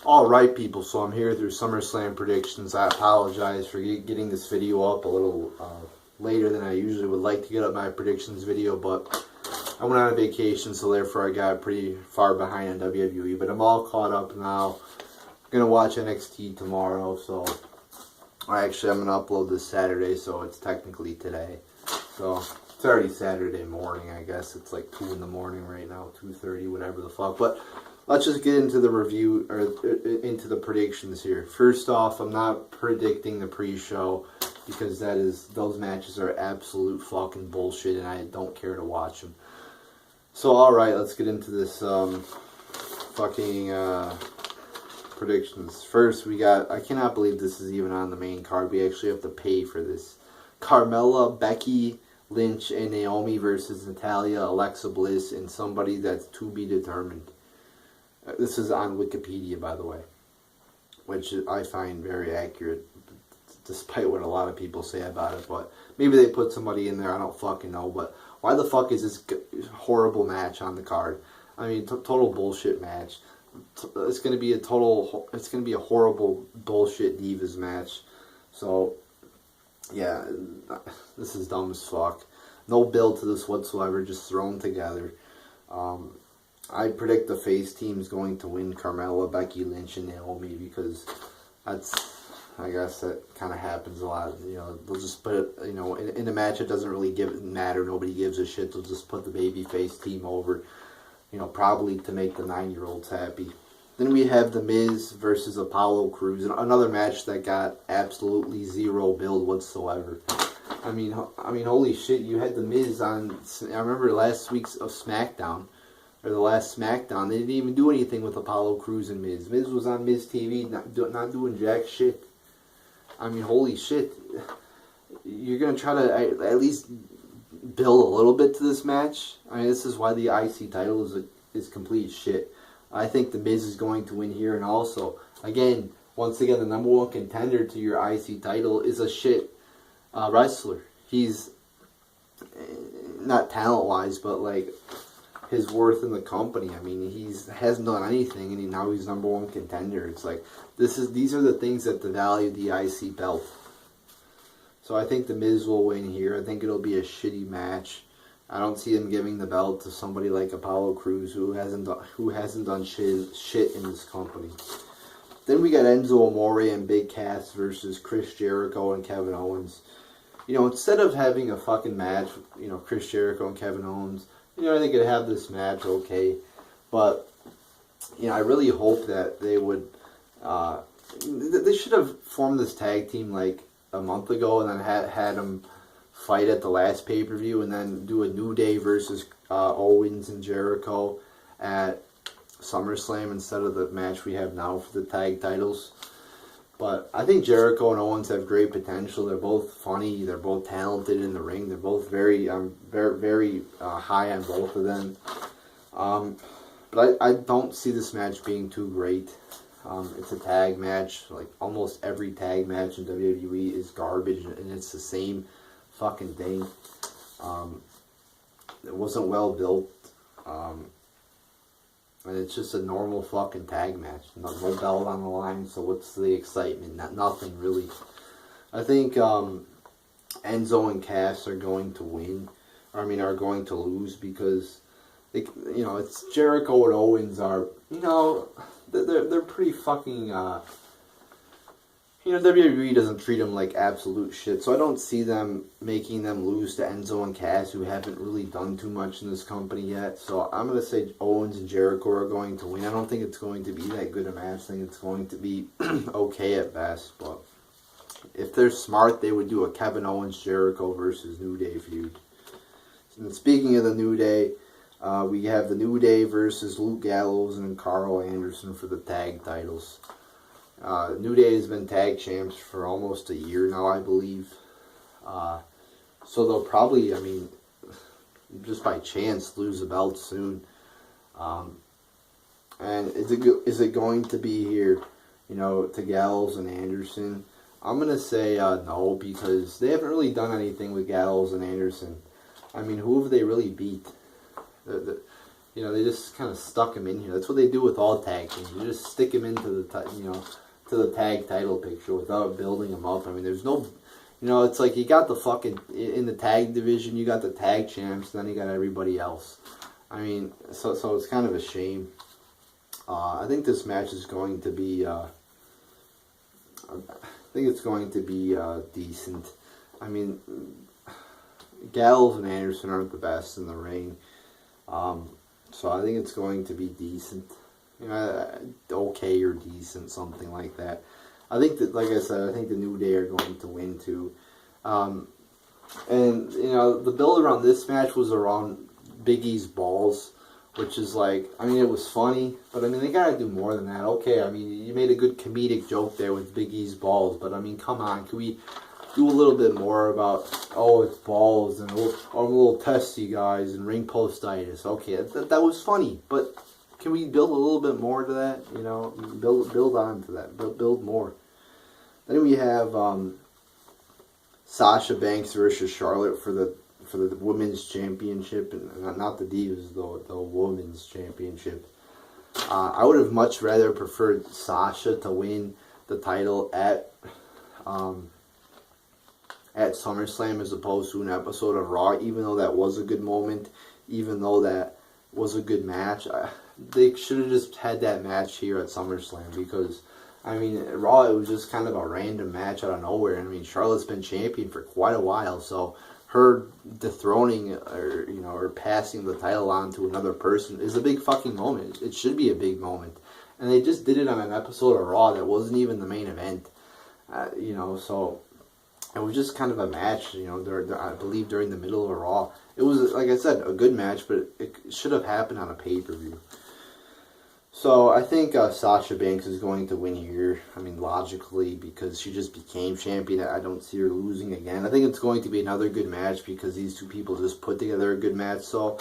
Alright people, so I'm here through Summerslam predictions. I apologize for getting this video up a little later than I usually would like to get up my predictions video, but I went on a vacation, so therefore I got pretty far behind on WWE, but I'm all caught up now. I'm going to watch NXT tomorrow, so I'm going to upload this Saturday, so it's technically today. So it's already Saturday morning, I guess. It's like 2 in the morning right now, 2:30, whatever the fuck, but let's just get into the review, or into the predictions here. First off, I'm not predicting the pre-show, because those matches are absolute fucking bullshit, and I don't care to watch them. So, alright, let's get into this fucking predictions. First, we got, I cannot believe this is even on the main card. We actually have to pay for this. Carmella, Becky Lynch, and Naomi versus Natalya, Alexa Bliss, and somebody that's to be determined. This is on Wikipedia, by the way, which I find very accurate, despite what a lot of people say about it. But maybe they put somebody in there, I don't fucking know. But why the fuck is this horrible match on the card? I mean, total bullshit match. It's gonna be a horrible bullshit Divas match. So yeah, this is dumb as fuck. No build to this whatsoever, just thrown together. I predict the face team is going to win, Carmella, Becky Lynch, and Naomi, because I guess that kind of happens a lot. You know, they'll just put it, you know, in a match it doesn't really matter, nobody gives a shit, they'll just put the baby face team over, you know, probably to make the 9-year-olds happy. Then we have The Miz versus Apollo Crews, another match that got absolutely zero build whatsoever. I mean, holy shit, you had The Miz on, I remember last week's of SmackDown, or the last SmackDown, they didn't even do anything with Apollo Crews and Miz. Miz was on Miz TV, not doing jack shit. I mean, holy shit. You're going to try to at least build a little bit to this match? I mean, this is why the IC title is complete shit. I think The Miz is going to win here, and also, once again, the number one contender to your IC title is a shit wrestler. He's, not talent-wise, but, like, his worth in the company. I mean, he hasn't done anything, and now he's number one contender. It's like, these are the things that devalue the IC belt. So I think The Miz will win here. I think it'll be a shitty match. I don't see him giving the belt to somebody like Apollo Crews, who hasn't done shit in this company. Then we got Enzo Amore and Big Cass versus Chris Jericho and Kevin Owens. You know, instead of having a fucking match, you know, Chris Jericho and Kevin Owens, you know, they could have this match, okay, but, you know, I really hope that they would, they should have formed this tag team, like, a month ago, and then had them fight at the last pay-per-view, and then do a New Day versus Owens and Jericho at SummerSlam instead of the match we have now for the tag titles. But I think Jericho and Owens have great potential. They're both funny. They're both talented in the ring. They're both very high on both of them. But I don't see this match being too great. It's a tag match. Like, almost every tag match in WWE is garbage, and it's the same fucking thing. It wasn't well built. And it's just a normal fucking tag match. No belt on the line, so what's the excitement? Nothing, really. I think Enzo and Cass are going to win. Are going to lose, because, you know, it's Jericho and Owens are, you know, they're pretty fucking, you know, WWE doesn't treat them like absolute shit, so I don't see them making them lose to Enzo and Cass, who haven't really done too much in this company yet. So I'm going to say Owens and Jericho are going to win. I don't think it's going to be that good a match. I think it's going to be okay at best, but if they're smart, they would do a Kevin Owens Jericho versus New Day feud. And speaking of the New Day, we have the New Day versus Luke Gallows and Carl Anderson for the tag titles. New Day has been tag champs for almost a year now, I believe. So they'll probably, I mean, just by chance, lose the belt soon. And is it going to be here, you know, to Gallows and Anderson? I'm going to say no, because they haven't really done anything with Gallows and Anderson. I mean, who have they really beat? You You know, they just kind of stuck him in here. That's what they do with all tag teams. You just stick him into the to the tag title picture without building him up. I mean, there's no, it's like you got the fucking in the tag division. You got the tag champs, then you got everybody else. I mean, so it's kind of a shame. I think this match is going to be. I think it's going to be decent. I mean, Gallows and Anderson aren't the best in the ring. So I think it's going to be decent. Okay or decent, something like that. I think that, like I said, I think the New Day are going to win too. And, the build around this match was around Big E's balls, which is like, I mean, it was funny, but I mean, they gotta do more than that. Okay, I mean, you made a good comedic joke there with Big E's balls, but I mean, come on, can we do a little bit more about, it's balls, and I'm a little testy, guys, and ring postitis. Okay, that was funny, but can we build a little bit more to that? Build on to that, build more. Then we have Sasha Banks versus Charlotte for the women's championship, and not the Divas, though, the women's championship. I would have much rather preferred Sasha to win the title at SummerSlam as opposed to an episode of Raw, even though that was a good moment, even though that was a good match. They should have just had that match here at SummerSlam, because, I mean, Raw, it was just kind of a random match out of nowhere. I mean, Charlotte's been champion for quite a while, so her dethroning or passing the title on to another person is a big fucking moment. It should be a big moment. And they just did it on an episode of Raw that wasn't even the main event. So it was just kind of a match, I believe during the middle of a Raw. It was, like I said, a good match, but it should have happened on a pay-per-view. So I think Sasha Banks is going to win here. I mean, logically, because she just became champion. I don't see her losing again. I think it's going to be another good match because these two people just put together a good match. So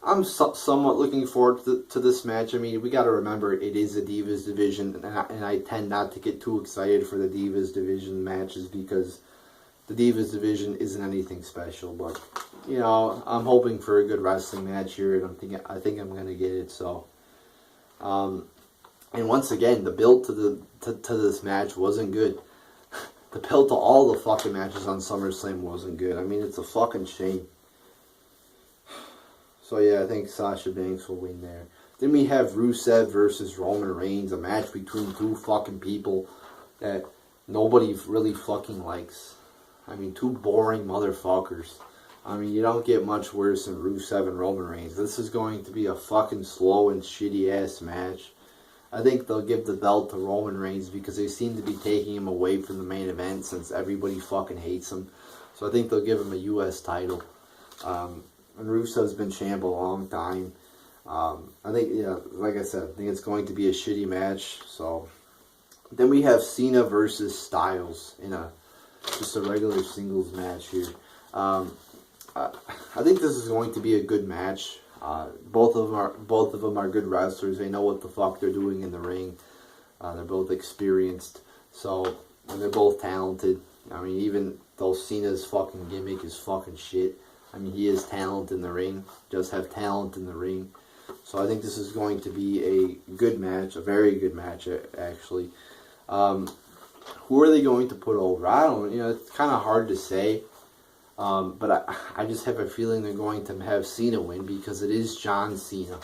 I'm somewhat looking forward to this match. I mean, we got to remember it is a Divas division, and I tend not to get too excited for the Divas division matches because the Divas division isn't anything special. But I'm hoping for a good wrestling match here, and I think I'm going to get it. So. And once again, the build to this match wasn't good. The build to all the fucking matches on SummerSlam wasn't good. I mean, it's a fucking shame. So yeah, I think Sasha Banks will win there. Then we have Rusev versus Roman Reigns, a match between two fucking people that nobody really fucking likes. I mean, two boring motherfuckers. I mean, you don't get much worse than Rusev and Roman Reigns. This is going to be a fucking slow and shitty-ass match. I think they'll give the belt to Roman Reigns because they seem to be taking him away from the main event since everybody fucking hates him. So I think they'll give him a U.S. title. And Rusev's been champ a long time. I think, like I said, I think it's going to be a shitty match. So then we have Cena versus Styles in just a regular singles match here. I think this is going to be a good match. Both of them are good wrestlers. They know what the fuck they're doing in the ring. They're both experienced. So, and they're both talented. I mean, even though Cena's fucking gimmick is fucking shit, I mean, he is talent in the ring. Does have talent in the ring. So I think this is going to be a good match, a very good match actually. Who are they going to put over? I don't. It's kind of hard to say. But I just have a feeling they're going to have Cena win because it is John Cena.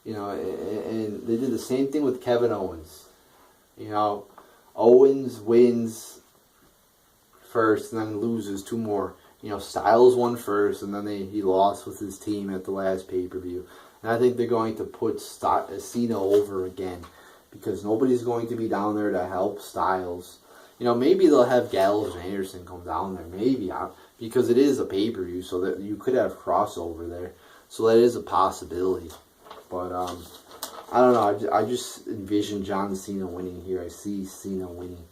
And they did the same thing with Kevin Owens. Owens wins first and then loses two more. Styles won first and then he lost with his team at the last pay-per-view. And I think they're going to put Cena over again because nobody's going to be down there to help Styles. Maybe they'll have Gallows and Anderson come down there. Maybe. Because it is a pay-per-view, so that you could have crossover there. So that is a possibility. But, I don't know. I just envision John Cena winning here. I see Cena winning.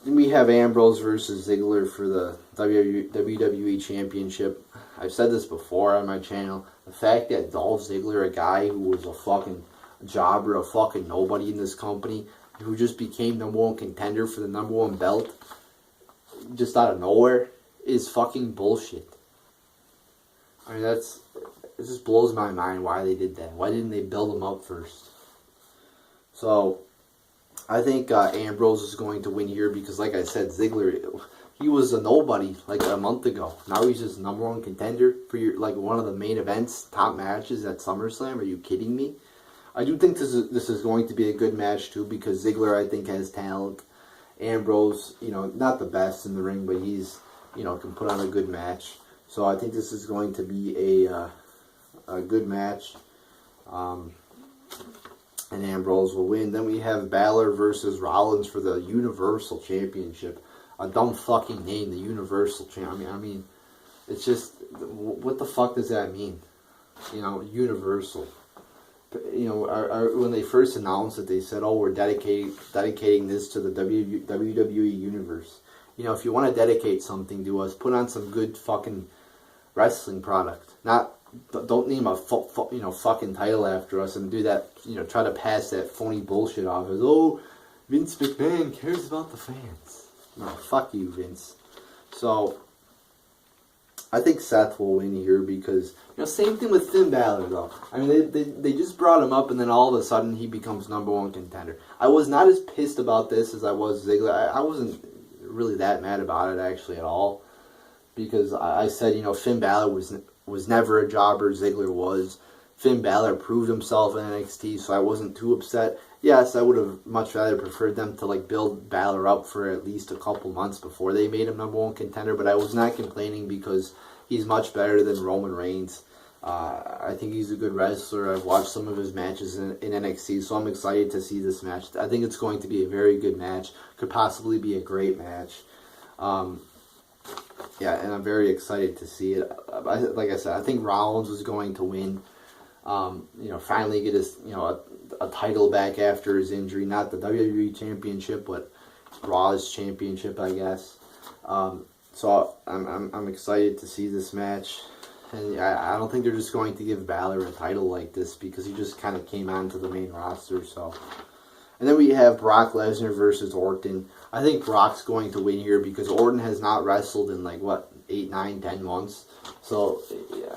Then we have Ambrose versus Ziggler for the WWE Championship. I've said this before on my channel. The fact that Dolph Ziggler, a guy who was a fucking jobber, a fucking nobody in this company, who just became number one contender for the number one belt, just out of nowhere, is fucking bullshit. I mean, just blows my mind why they did that. Why didn't they build him up first? So, I think Ambrose is going to win here because, like I said, Ziggler, he was a nobody like a month ago. Now he's just number one contender for your one of the main events, top matches at SummerSlam. Are you kidding me? I do think this is going to be a good match too because Ziggler, I think, has talent. Ambrose, not the best in the ring, but he's, can put on a good match. So I think this is going to be a good match. And Ambrose will win. Then we have Balor versus Rollins for the Universal Championship. A dumb fucking name, the Universal Champ. I mean, it's just, what the fuck does that mean? Universal. When they first announced it, they said, "Oh, we're dedicating this to the WWE Universe." If you want to dedicate something to us, put on some good fucking wrestling product. Don't name a fucking title after us and do that. Try to pass that phony bullshit off as, "Oh, Vince McMahon cares about the fans." No, fuck you, Vince. So I think Seth will win here because, same thing with Finn Balor, though. I mean, they just brought him up, and then all of a sudden he becomes number one contender. I was not as pissed about this as I was Ziggler. I wasn't really that mad about it, actually, at all. Because I said, Finn Balor was never a jobber. Ziggler was. Finn Balor proved himself in NXT, so I wasn't too upset. Yes, I would have much rather preferred them to build Balor up for at least a couple months before they made him number one contender, but I was not complaining because he's much better than Roman Reigns. I think he's a good wrestler. I've watched some of his matches in NXT, so I'm excited to see this match. I think it's going to be a very good match. Could possibly be a great match. Yeah, and I'm very excited to see it. Like I said, I think Rollins is going to win. Finally get his, a title back after his injury. Not the WWE Championship, but Raw's Championship, I guess. So I'm excited to see this match. And I don't think they're just going to give Balor a title like this because he just kind of came onto the main roster. So, and then we have Brock Lesnar versus Orton. I think Brock's going to win here because Orton has not wrestled in 8, 9, 10 months. So,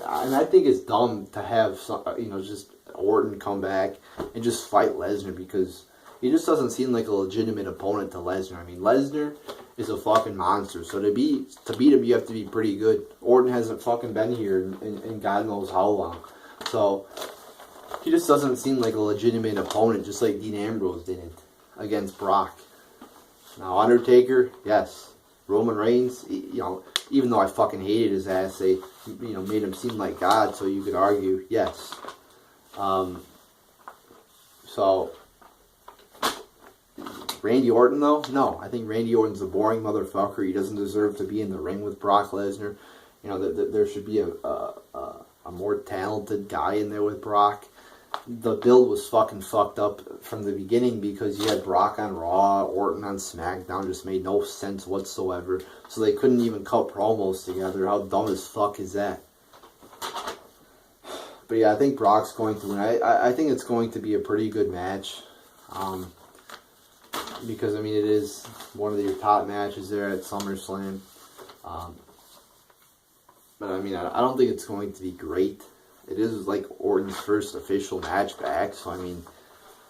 and I think it's dumb to have just Orton come back and just fight Lesnar because he just doesn't seem like a legitimate opponent to Lesnar. I mean, Lesnar is a fucking monster. So to beat him, you have to be pretty good. Orton hasn't fucking been here in God knows how long. So he just doesn't seem like a legitimate opponent, just like Dean Ambrose didn't against Brock. Now, Undertaker, yes. Roman Reigns, even though I fucking hated his ass, they, made him seem like God, so you could argue, yes. So, Randy Orton, though? No, I think Randy Orton's a boring motherfucker. He doesn't deserve to be in the ring with Brock Lesnar. There should be a more talented guy in there with Brock. The build was fucking fucked up from the beginning because you had Brock on Raw, Orton on SmackDown. Just made no sense whatsoever. So they couldn't even cut promos together. How dumb as fuck is that? But yeah, I think Brock's going to win. I think it's going to be a pretty good match. Because, it is one of your top matches there at SummerSlam. But, I don't think it's going to be great. It is Orton's first official match back, so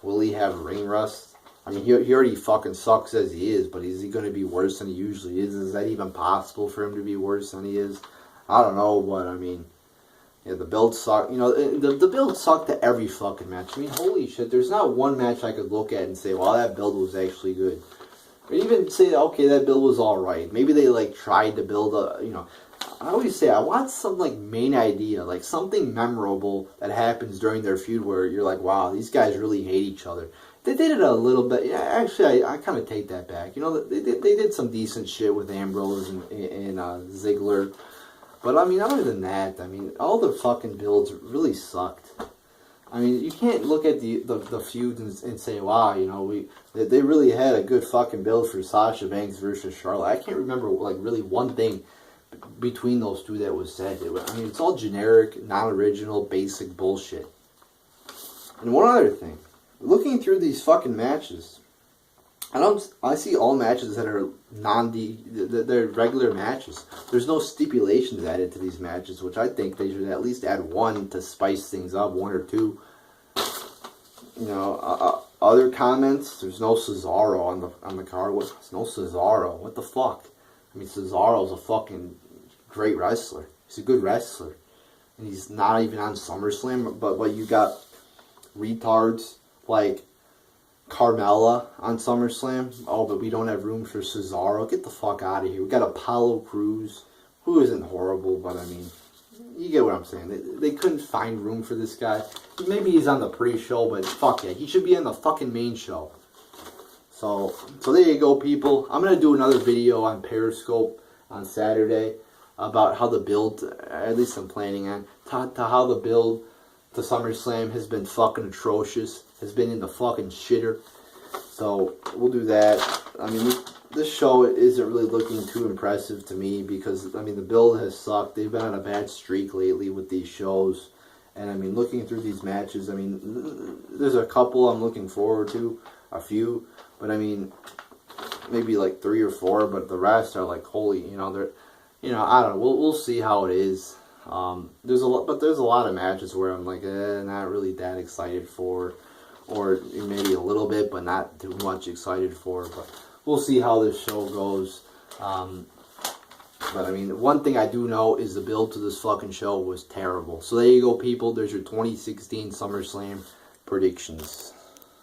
will he have ring rust? He already fucking sucks as he is, but is he going to be worse than he usually is? Is that even possible for him to be worse than he is? I don't know, but yeah, the build sucked. The build sucked to every fucking match. Holy shit, there's not one match I could look at and say, well, that build was actually good. Or even say, okay, that build was alright. Maybe they tried to build I always say I want some main idea, something memorable that happens during their feud where you're like, wow, these guys really hate each other. They did it a little bit. Yeah, actually, I kind of take that back. They did some decent shit with Ambrose and Ziggler. But other than that, all the fucking builds really sucked. You can't look at the feuds and say, wow, they really had a good fucking build for Sasha Banks versus Charlotte. I can't remember really one thing between those two that was said. It's all generic, non-original, basic bullshit. And one other thing, looking through these fucking matches, I see all matches that are they're regular matches. There's no stipulations added to these matches, which I think they should at least add one to spice things up, one or two. You know, other comments. There's no Cesaro on the card. There's no Cesaro. What the fuck? I mean, Cesaro's a fucking great wrestler. He's a good wrestler, and he's not even on SummerSlam. But you got retards like Carmella on SummerSlam. Oh, but we don't have room for Cesaro. Get the fuck out of here. We got Apollo Crews, who isn't horrible, but I mean, you get what I'm saying. They couldn't find room for this guy. Maybe he's on the pre-show, but fuck yeah, he should be on the fucking main show. So there you go, people. I'm gonna do another video on Periscope on Saturday about how the build, at least I'm planning on, to how the build to SummerSlam has been fucking atrocious. Has been in the fucking shitter. So we'll do that. I mean, this show isn't really looking too impressive to me because, I mean, the build has sucked. They've been on a bad streak lately with these shows. And, I mean, looking through these matches, I mean, there's a couple I'm looking forward to. A few. But, I mean, maybe like 3 or 4. But the rest are like, holy, you know, they're, you know, I don't know. We'll see how it is. There's a lot of matches where I'm like, not really that excited for. Or maybe a little bit, but not too much excited for. But we'll see how this show goes. But I mean, one thing I do know is the build to this fucking show was terrible. So there you go, people. There's your 2016 SummerSlam predictions.